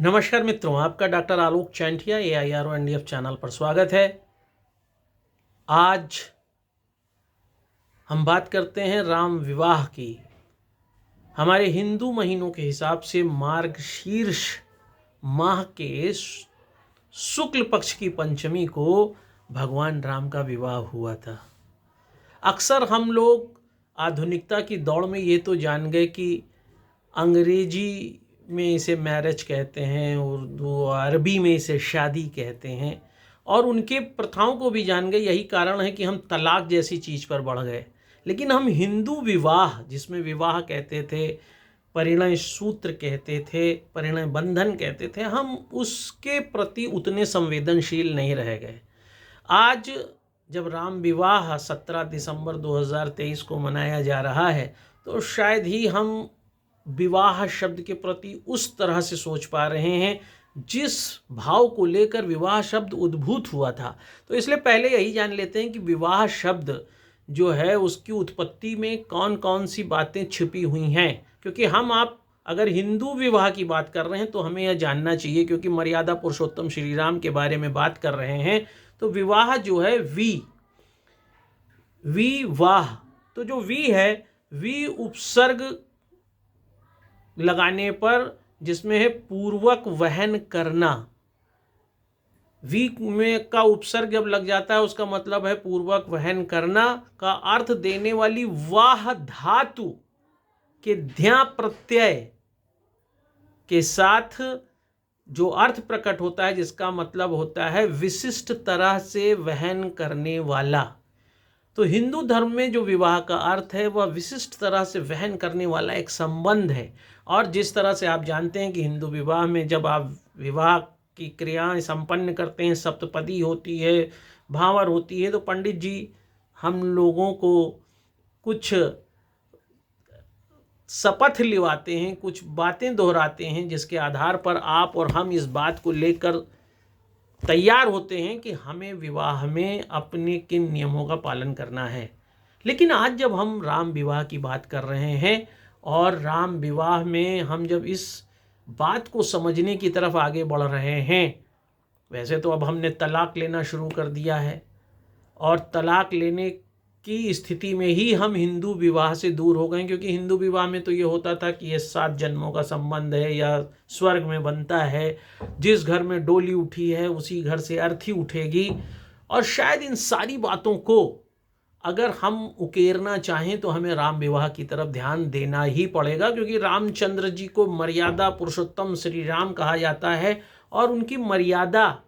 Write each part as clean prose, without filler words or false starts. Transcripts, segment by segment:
नमस्कार मित्रों, आपका डॉक्टर आलोक चैंटिया AIRONDF चैनल पर स्वागत है। आज हम बात करते हैं राम विवाह की। हमारे हिंदू महीनों के हिसाब से मार्गशीर्ष माह के शुक्ल पक्ष की पंचमी को भगवान राम का विवाह हुआ था। अक्सर हम लोग आधुनिकता की दौड़ में ये तो जान गए कि अंग्रेजी में इसे मैरिज कहते हैं, उर्दू अरबी में इसे शादी कहते हैं, और उनके प्रथाओं को भी जान गए। यही कारण है कि हम तलाक जैसी चीज़ पर बढ़ गए। लेकिन हम हिंदू विवाह, जिसमें विवाह कहते थे, परिणय सूत्र कहते थे, परिणय बंधन कहते थे, हम उसके प्रति उतने संवेदनशील नहीं रह गए। आज जब राम विवाह 17 दिसंबर 2023 को मनाया जा रहा है, तो शायद ही हम विवाह शब्द के प्रति उस तरह से सोच पा रहे हैं जिस भाव को लेकर विवाह शब्द उद्भूत हुआ था। तो इसलिए पहले यही जान लेते हैं कि विवाह शब्द जो है उसकी उत्पत्ति में कौन कौन सी बातें छिपी हुई हैं। क्योंकि आप अगर हिंदू विवाह की बात कर रहे हैं तो हमें यह जानना चाहिए, क्योंकि मर्यादा पुरुषोत्तम श्री राम के बारे में बात कर रहे हैं। तो विवाह जो है विवाह, तो जो वी है, वी उपसर्ग लगाने पर, जिसमें है पूर्वक वहन करना। वी में का उपसर्ग जब लग जाता है उसका मतलब है पूर्वक वहन करना का अर्थ देने वाली वाह धातु के ध्या प्रत्यय के साथ जो अर्थ प्रकट होता है, जिसका मतलब होता है विशिष्ट तरह से वहन करने वाला। तो हिंदू धर्म में जो विवाह का अर्थ है वह विशिष्ट तरह से वहन करने वाला एक संबंध है। और जिस तरह से आप जानते हैं कि हिंदू विवाह में जब आप विवाह की क्रियाएं संपन्न करते हैं, सप्तपदी होती है, भावर होती है, तो पंडित जी हम लोगों को कुछ शपथ लिवाते हैं, कुछ बातें दोहराते हैं, जिसके आधार पर आप और हम इस बात को लेकर तैयार होते हैं कि हमें विवाह में अपने किन नियमों का पालन करना है। लेकिन आज जब हम राम विवाह की बात कर रहे हैं और राम विवाह में हम जब इस बात को समझने की तरफ आगे बढ़ रहे हैं, वैसे तो अब हमने तलाक लेना शुरू कर दिया है, और तलाक लेने की स्थिति में ही हम हिंदू विवाह से दूर हो गए। क्योंकि हिंदू विवाह में तो ये होता था कि ये 7 जन्मों का संबंध है या स्वर्ग में बनता है, जिस घर में डोली उठी है उसी घर से अर्थी उठेगी। और शायद इन सारी बातों को अगर हम उकेरना चाहें तो हमें राम विवाह की तरफ ध्यान देना ही पड़ेगा, क्योंकि रामचंद्र जी को मर्यादा पुरुषोत्तम श्री राम कहा जाता है। और उनकी मर्यादा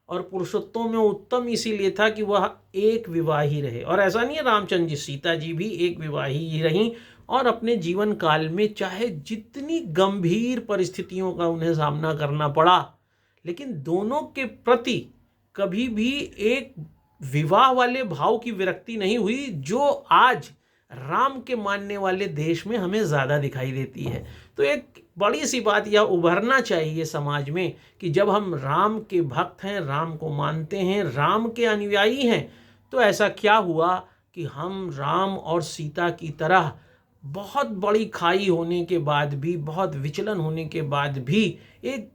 और पुरुषोत्तों में उत्तम इसीलिए था कि वह एक विवाही रहे। और ऐसा नहीं है, रामचंद्र जी, सीता जी भी एक विवाही ही रहीं, और अपने जीवन काल में चाहे जितनी गंभीर परिस्थितियों का उन्हें सामना करना पड़ा, लेकिन दोनों के प्रति कभी भी एक विवाह वाले भाव की विरक्ति नहीं हुई, जो आज राम के मानने वाले देश में हमें ज़्यादा दिखाई देती है। तो एक बड़ी सी बात यह उभरना चाहिए समाज में कि जब हम राम के भक्त हैं, राम को मानते हैं, राम के अनुयायी हैं, तो ऐसा क्या हुआ कि हम राम और सीता की तरह बहुत बड़ी खाई होने के बाद भी, बहुत विचलन होने के बाद भी एक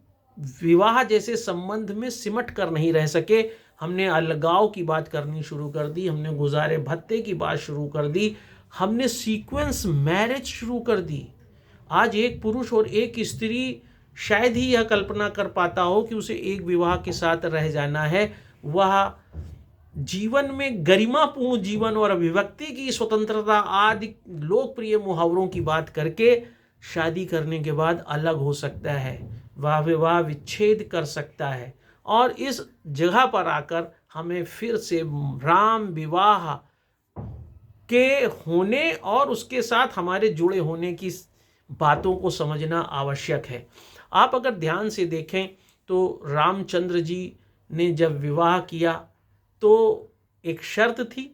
विवाह जैसे संबंध में सिमट कर नहीं रह सके। हमने अलगाव की बात करनी शुरू कर दी, हमने गुजारे भत्ते की बात शुरू कर दी, हमने सीक्वेंस मैरिज शुरू कर दी। आज एक पुरुष और एक स्त्री शायद ही यह कल्पना कर पाता हो कि उसे एक विवाह के साथ रह जाना है। वह जीवन में गरिमापूर्ण जीवन और अभिव्यक्ति की स्वतंत्रता आदि लोकप्रिय मुहावरों की बात करके शादी करने के बाद अलग हो सकता है, वह विवाह विच्छेद कर सकता है। और इस जगह पर आकर हमें फिर से राम विवाह के होने और उसके साथ हमारे जुड़े होने की बातों को समझना आवश्यक है। आप अगर ध्यान से देखें तो रामचंद्र जी ने जब विवाह किया तो एक शर्त थी,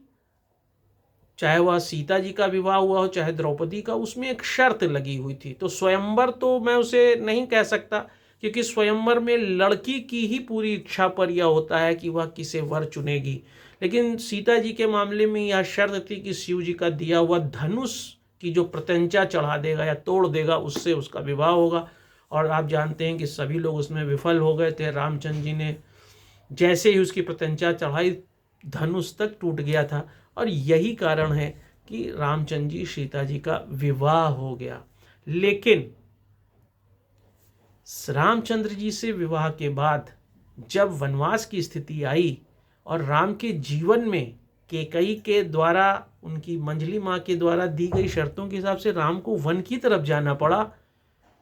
चाहे वह सीता जी का विवाह हुआ हो चाहे द्रौपदी का, उसमें एक शर्त लगी हुई थी। तो स्वयंवर तो मैं उसे नहीं कह सकता, क्योंकि स्वयंवर में लड़की की ही पूरी इच्छा पर यह होता है कि वह किसे वर चुनेगी। लेकिन सीता जी के मामले में यह शर्त थी कि शिव जी का दिया हुआ धनुष की जो प्रत्यंचा चढ़ा देगा या तोड़ देगा, उससे उसका विवाह होगा। और आप जानते हैं कि सभी लोग उसमें विफल हो गए थे। रामचंद्र जी ने जैसे ही उसकी प्रत्यंचा चढ़ाई, धनुष तक टूट गया था, और यही कारण है कि रामचंद्र जी सीता जी का विवाह हो गया। लेकिन रामचंद्र जी से विवाह के बाद जब वनवास की स्थिति आई और राम के जीवन में कैकेयी के द्वारा, उनकी मंजली माँ के द्वारा दी गई शर्तों के हिसाब से राम को वन की तरफ जाना पड़ा,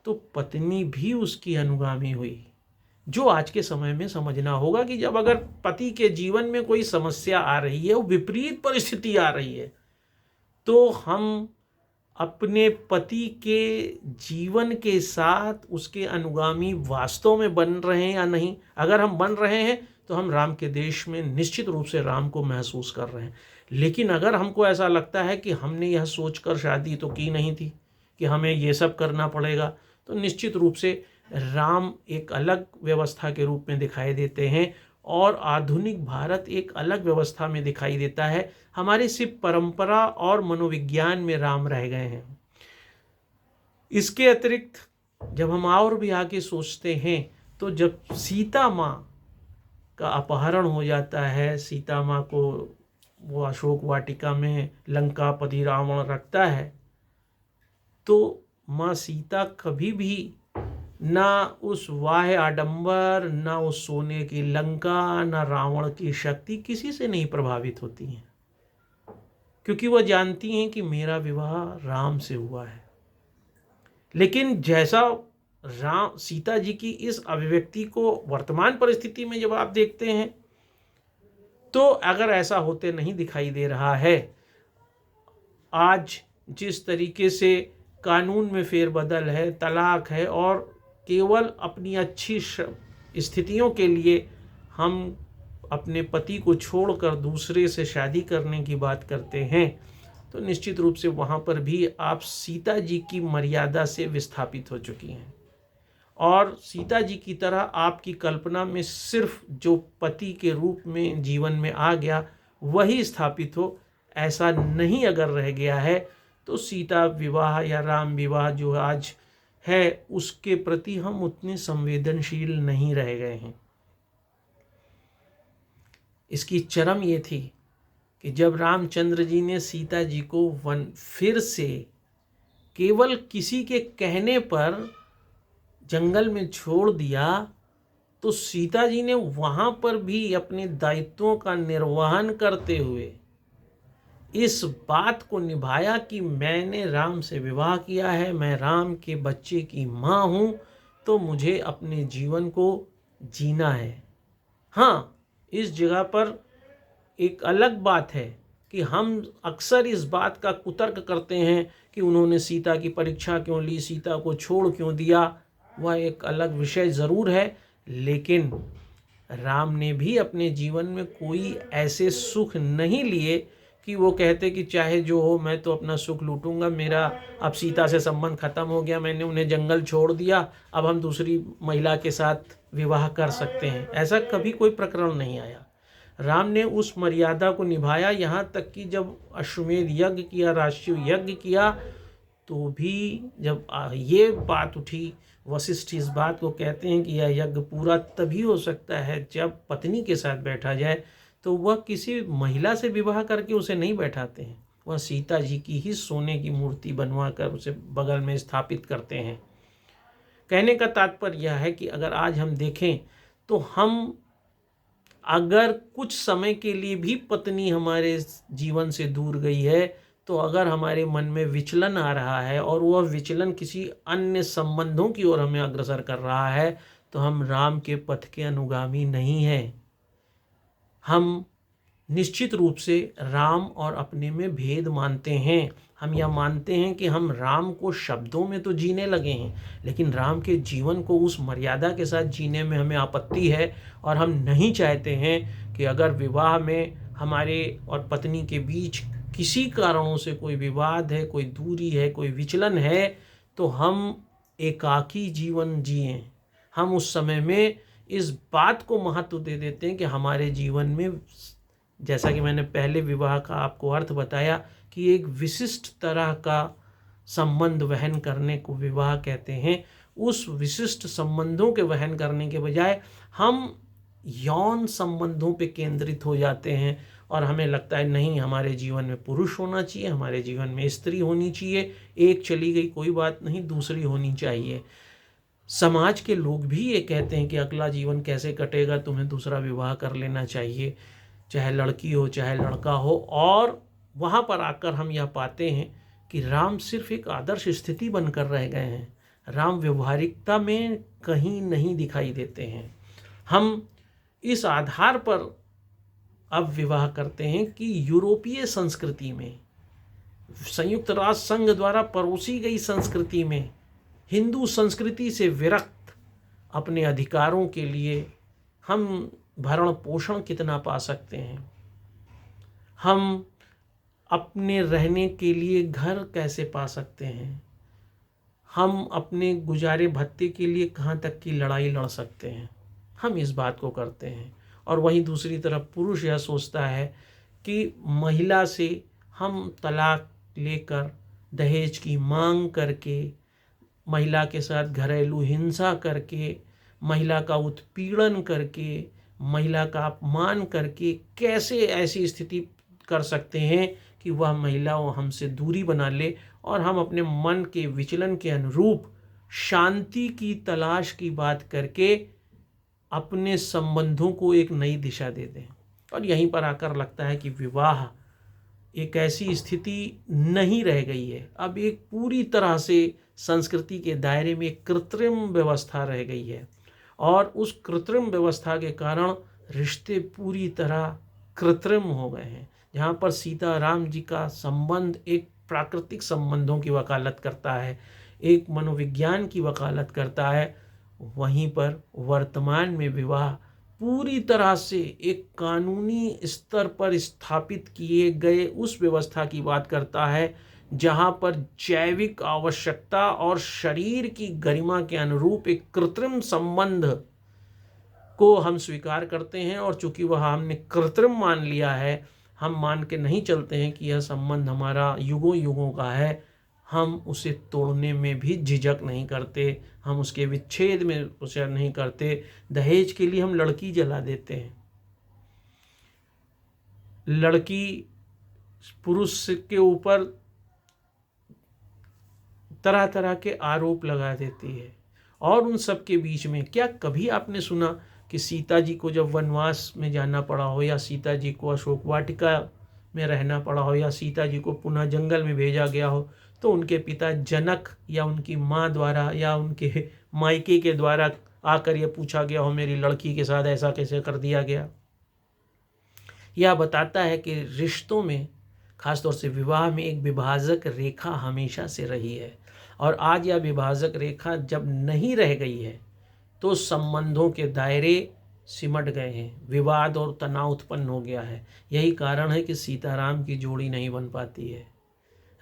तो पत्नी भी उसकी अनुगामी हुई। जो आज के समय में समझना होगा कि जब अगर पति के जीवन में कोई समस्या आ रही है, वो विपरीत परिस्थिति आ रही है, तो हम अपने पति के जीवन के साथ उसके अनुगामी वास्तव में बन रहे हैं या नहीं। अगर हम बन रहे हैं तो हम राम के देश में निश्चित रूप से राम को महसूस कर रहे हैं। लेकिन अगर हमको ऐसा लगता है कि हमने यह सोचकर शादी तो की नहीं थी कि हमें ये सब करना पड़ेगा, तो निश्चित रूप से राम एक अलग व्यवस्था के रूप में दिखाई देते हैं और आधुनिक भारत एक अलग व्यवस्था में दिखाई देता है। हमारी सिर्फ परंपरा और मनोविज्ञान में राम रह गए हैं। इसके अतिरिक्त जब हम और भी आगे सोचते हैं, तो जब सीता माँ का अपहरण हो जाता है, सीता माँ को वो अशोक वाटिका में लंकापति रावण रखता है, तो माँ सीता कभी भी ना उस वाह्य आडंबर, ना उस सोने की लंका, ना रावण की शक्ति, किसी से नहीं प्रभावित होती हैं, क्योंकि वह जानती हैं कि मेरा विवाह राम से हुआ है। लेकिन जैसा राम सीता जी की इस अभिव्यक्ति को वर्तमान परिस्थिति में जब आप देखते हैं, तो अगर ऐसा होते नहीं दिखाई दे रहा है, आज जिस तरीके से कानून में फेरबदल है, तलाक है, और केवल अपनी अच्छी स्थितियों के लिए हम अपने पति को छोड़कर दूसरे से शादी करने की बात करते हैं, तो निश्चित रूप से वहाँ पर भी आप सीता जी की मर्यादा से विस्थापित हो चुकी हैं। और सीता जी की तरह आपकी कल्पना में सिर्फ जो पति के रूप में जीवन में आ गया वही स्थापित हो, ऐसा नहीं अगर रह गया है, तो सीता विवाह या राम विवाह जो आज है उसके प्रति हम उतने संवेदनशील नहीं रह गए हैं। इसकी चरम ये थी कि जब रामचंद्र जी ने सीता जी को वन फिर से केवल किसी के कहने पर जंगल में छोड़ दिया, तो सीता जी ने वहाँ पर भी अपने दायित्वों का निर्वहन करते हुए इस बात को निभाया कि मैंने राम से विवाह किया है, मैं राम के बच्चे की माँ हूँ, तो मुझे अपने जीवन को जीना है। हाँ, इस जगह पर एक अलग बात है कि हम अक्सर इस बात का कुतर्क करते हैं कि उन्होंने सीता की परीक्षा क्यों ली, सीता को छोड़ क्यों दिया। वह एक अलग विषय ज़रूर है, लेकिन राम ने भी अपने जीवन में कोई ऐसे सुख नहीं लिए कि वो कहते कि चाहे जो हो मैं तो अपना सुख लूटूंगा, मेरा अब सीता से संबंध खत्म हो गया, मैंने उन्हें जंगल छोड़ दिया, अब हम दूसरी महिला के साथ विवाह कर सकते हैं। ऐसा कभी कोई प्रकरण नहीं आया। राम ने उस मर्यादा को निभाया, यहाँ तक कि जब अश्वमेध यज्ञ किया, राष्ट्रीय यज्ञ किया, तो भी जब ये बात उठी, वशिष्ठ इस बात को कहते हैं कि यह यज्ञ पूरा तभी हो सकता है जब पत्नी के साथ बैठा जाए, तो वह किसी महिला से विवाह करके उसे नहीं बैठाते हैं, वह सीता जी की ही सोने की मूर्ति बनवा कर उसे बगल में स्थापित करते हैं। कहने का तात्पर्य यह है कि अगर आज हम देखें तो हम अगर कुछ समय के लिए भी पत्नी हमारे जीवन से दूर गई है, तो अगर हमारे मन में विचलन आ रहा है और वह विचलन किसी अन्य संबंधों की ओर हमें अग्रसर कर रहा है, तो हम राम के पथ के अनुगामी नहीं हैं। हम निश्चित रूप से राम और अपने में भेद मानते हैं। हम यह मानते हैं कि हम राम को शब्दों में तो जीने लगे हैं, लेकिन राम के जीवन को उस मर्यादा के साथ जीने में हमें आपत्ति है, और हम नहीं चाहते हैं कि अगर विवाह में हमारे और पत्नी के बीच किसी कारणों से कोई विवाद है, कोई दूरी है, कोई विचलन है, तो हम एकाकी जीवन जिएं। हम उस समय में इस बात को महत्व दे देते हैं कि हमारे जीवन में, जैसा कि मैंने पहले विवाह का आपको अर्थ बताया कि एक विशिष्ट तरह का संबंध वहन करने को विवाह कहते हैं, उस विशिष्ट संबंधों के वहन करने के बजाय हम यौन संबंधों पे केंद्रित हो जाते हैं और हमें लगता है नहीं, हमारे जीवन में पुरुष होना चाहिए, हमारे जीवन में स्त्री होनी चाहिए, एक चली गई कोई बात नहीं, दूसरी होनी चाहिए। समाज के लोग भी ये कहते हैं कि अगला जीवन कैसे कटेगा, तुम्हें दूसरा विवाह कर लेना चाहिए, चाहे लड़की हो चाहे लड़का हो। और वहाँ पर आकर हम यह पाते हैं कि राम सिर्फ एक आदर्श स्थिति बनकर रह गए हैं, राम व्यवहारिकता में कहीं नहीं दिखाई देते हैं। हम इस आधार पर अब विवाह करते हैं कि यूरोपीय संस्कृति में, संयुक्त राष्ट्र संघ द्वारा परोसी गई संस्कृति में, हिंदू संस्कृति से विरक्त अपने अधिकारों के लिए हम भरण पोषण कितना पा सकते हैं, हम अपने रहने के लिए घर कैसे पा सकते हैं, हम अपने गुजारे भत्ते के लिए कहाँ तक की लड़ाई लड़ सकते हैं, हम इस बात को करते हैं। और वहीं दूसरी तरफ पुरुष यह सोचता है कि महिला से हम तलाक लेकर, दहेज की मांग करके, महिला के साथ घरेलू हिंसा करके, महिला का उत्पीड़न करके, महिला का अपमान करके कैसे ऐसी स्थिति कर सकते हैं कि वह महिला हमसे दूरी बना ले और हम अपने मन के विचलन के अनुरूप शांति की तलाश की बात करके अपने संबंधों को एक नई दिशा दे दें। और यहीं पर आकर लगता है कि विवाह एक ऐसी स्थिति नहीं रह गई है, अब एक पूरी तरह से संस्कृति के दायरे में एक कृत्रिम व्यवस्था रह गई है। और उस कृत्रिम व्यवस्था के कारण रिश्ते पूरी तरह कृत्रिम हो गए हैं। जहाँ पर सीता राम जी का संबंध एक प्राकृतिक संबंधों की वकालत करता है, एक मनोविज्ञान की वकालत करता है, वहीं पर वर्तमान में विवाह पूरी तरह से एक कानूनी स्तर पर स्थापित किए गए उस व्यवस्था की बात करता है जहां पर जैविक आवश्यकता और शरीर की गरिमा के अनुरूप एक कृत्रिम संबंध को हम स्वीकार करते हैं। और चूंकि वह हमने कृत्रिम मान लिया है, हम मान के नहीं चलते हैं कि यह संबंध हमारा युगों युगों का है, हम उसे तोड़ने में भी झिझक नहीं करते, हम उसके विच्छेद में उसे नहीं करते। दहेज के लिए हम लड़की जला देते हैं, लड़की पुरुष के ऊपर तरह तरह के आरोप लगा देती है। और उन सब के बीच में क्या कभी आपने सुना कि सीता जी को जब वनवास में जाना पड़ा हो, या सीता जी को अशोक वाटिका में रहना पड़ा हो, या सीता जी को पुनः जंगल में भेजा गया हो, तो उनके पिता जनक या उनकी माँ द्वारा या उनके मायके के द्वारा आकर यह पूछा गया हो मेरी लड़की के साथ ऐसा कैसे कर दिया गया? यह बताता है कि रिश्तों में, खासतौर से विवाह में, एक विभाजक रेखा हमेशा से रही है। और आज यह विभाजक रेखा जब नहीं रह गई है तो संबंधों के दायरे सिमट गए हैं, विवाद और तनाव उत्पन्न हो गया है। यही कारण है कि सीता राम की जोड़ी नहीं बन पाती है,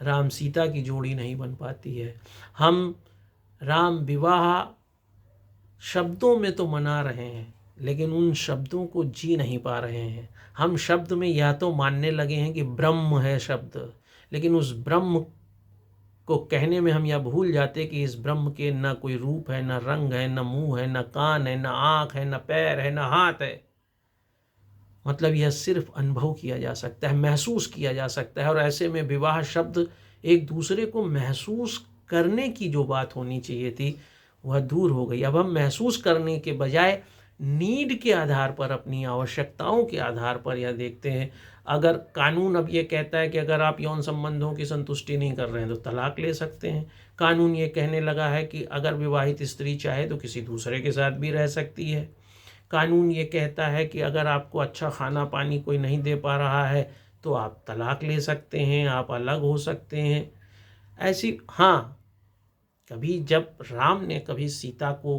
राम सीता की जोड़ी नहीं बन पाती है। हम राम विवाह शब्दों में तो मना रहे हैं, लेकिन उन शब्दों को जी नहीं पा रहे हैं। हम शब्द में यह तो मानने लगे हैं कि ब्रह्म है शब्द, लेकिन उस ब्रह्म को कहने में हम यह भूल जाते कि इस ब्रह्म के न कोई रूप है, न रंग है, न मुंह है, न कान है, न आँख है, न पैर है, न हाथ है। मतलब यह सिर्फ अनुभव किया जा सकता है, महसूस किया जा सकता है। और ऐसे में विवाह शब्द एक दूसरे को महसूस करने की जो बात होनी चाहिए थी वह दूर हो गई। अब हम महसूस करने के बजाय नीड के आधार पर, अपनी आवश्यकताओं के आधार पर यह देखते हैं। अगर कानून अब ये कहता है कि अगर आप यौन संबंधों की संतुष्टि नहीं कर रहे हैं तो तलाक ले सकते हैं, कानून ये कहने लगा है कि अगर विवाहित स्त्री चाहे तो किसी दूसरे के साथ भी रह सकती है, कानून ये कहता है कि अगर आपको अच्छा खाना पानी कोई नहीं दे पा रहा है तो आप तलाक ले सकते हैं, आप अलग हो सकते हैं। ऐसी, हाँ, कभी जब राम ने कभी सीता को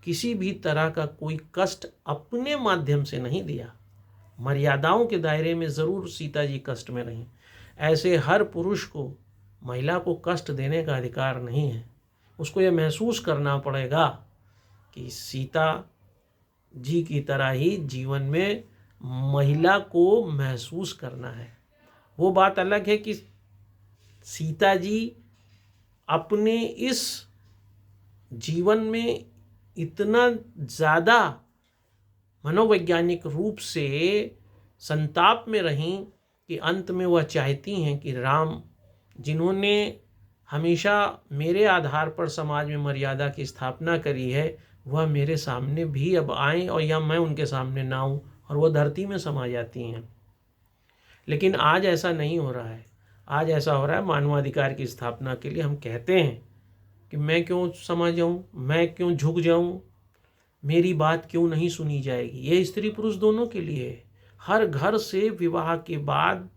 किसी भी तरह का कोई कष्ट अपने माध्यम से नहीं दिया, मर्यादाओं के दायरे में ज़रूर सीता जी कष्ट में रहीं। ऐसे हर पुरुष को महिला को कष्ट देने का अधिकार नहीं है। उसको यह महसूस करना पड़ेगा कि सीता जी की तरह ही जीवन में महिला को महसूस करना है। वो बात अलग है कि सीता जी अपने इस जीवन में इतना ज़्यादा मनोवैज्ञानिक रूप से संताप में रहीं कि अंत में वह चाहती हैं कि राम, जिन्होंने हमेशा मेरे आधार पर समाज में मर्यादा की स्थापना करी है, वह मेरे सामने भी अब आएं और या मैं उनके सामने ना आऊं, और वह धरती में समा जाती हैं। लेकिन आज ऐसा नहीं हो रहा है। आज ऐसा हो रहा है, मानवाधिकार की स्थापना के लिए हम कहते हैं कि मैं क्यों समा जाऊं, मैं क्यों झुक जाऊं, मेरी बात क्यों नहीं सुनी जाएगी। ये स्त्री पुरुष दोनों के लिए है। हर घर से विवाह के बाद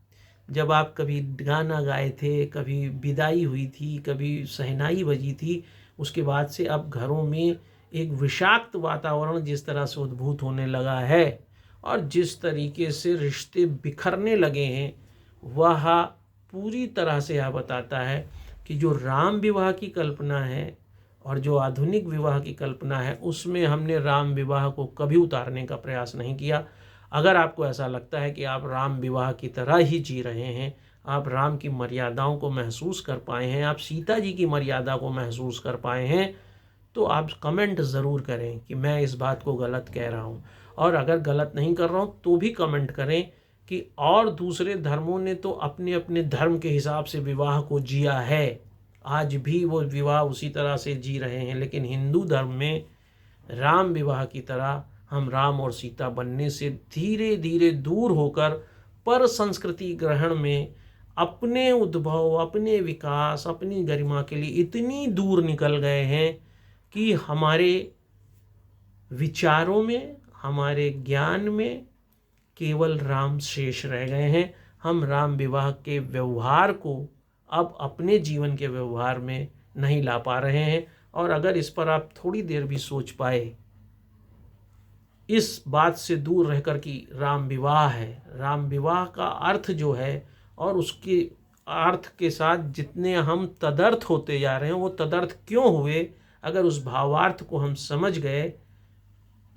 जब आप कभी गाना गाए थे, कभी विदाई हुई थी, कभी शहनाई बजी थी, उसके बाद से अब घरों में एक विषाक्त वातावरण जिस तरह से उद्भूत होने लगा है और जिस तरीके से रिश्ते बिखरने लगे हैं, वह पूरी तरह से यह बताता है कि जो राम विवाह की कल्पना है और जो आधुनिक विवाह की कल्पना है, उसमें हमने राम विवाह को कभी उतारने का प्रयास नहीं किया। अगर आपको ऐसा लगता है कि आप राम विवाह की तरह ही जी रहे हैं, आप राम की मर्यादाओं को महसूस कर पाए हैं, आप सीता जी की मर्यादा को महसूस कर पाए हैं, तो आप कमेंट ज़रूर करें कि मैं इस बात को गलत कह रहा हूँ। और अगर गलत नहीं कर रहा हूँ तो भी कमेंट करें कि और दूसरे धर्मों ने तो अपने अपने धर्म के हिसाब से विवाह को जिया है, आज भी वो विवाह उसी तरह से जी रहे हैं, लेकिन हिंदू धर्म में राम विवाह की तरह हम राम और सीता बनने से धीरे धीरे दूर होकर पर संस्कृति ग्रहण में अपने उद्भव, अपने विकास, अपनी गरिमा के लिए इतनी दूर निकल गए हैं कि हमारे विचारों में, हमारे ज्ञान में केवल राम शेष रह गए हैं। हम राम विवाह के व्यवहार को अब अपने जीवन के व्यवहार में नहीं ला पा रहे हैं। और अगर इस पर आप थोड़ी देर भी सोच पाए, इस बात से दूर रहकर कि राम विवाह है, राम विवाह का अर्थ जो है और उसके अर्थ के साथ जितने हम तदर्थ होते जा रहे हैं, वो तदर्थ क्यों हुए, अगर उस भावार्थ को हम समझ गए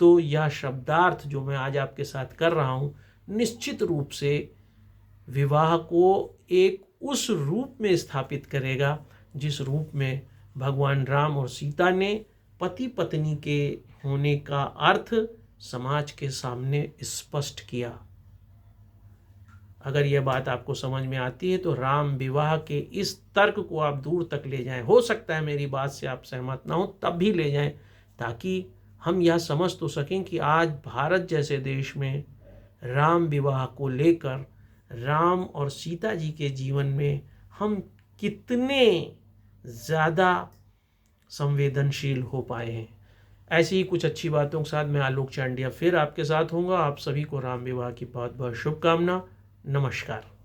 तो यह शब्दार्थ जो मैं आज आपके साथ कर रहा हूँ, निश्चित रूप से विवाह को एक उस रूप में स्थापित करेगा जिस रूप में भगवान राम और सीता ने पति पत्नी के होने का अर्थ समाज के सामने स्पष्ट किया। अगर यह बात आपको समझ में आती है तो राम विवाह के इस तर्क को आप दूर तक ले जाएं। हो सकता है मेरी बात से आप सहमत ना हो, तब भी ले जाएं, ताकि हम यह समझ तो सकें कि आज भारत जैसे देश में राम विवाह को लेकर राम और सीता जी के जीवन में हम कितने ज़्यादा संवेदनशील हो पाए हैं। ऐसी ही कुछ अच्छी बातों के साथ मैं आलोक चांडिया फिर आपके साथ हूँगा। आप सभी को राम विवाह की बहुत बहुत शुभकामना। नमस्कार।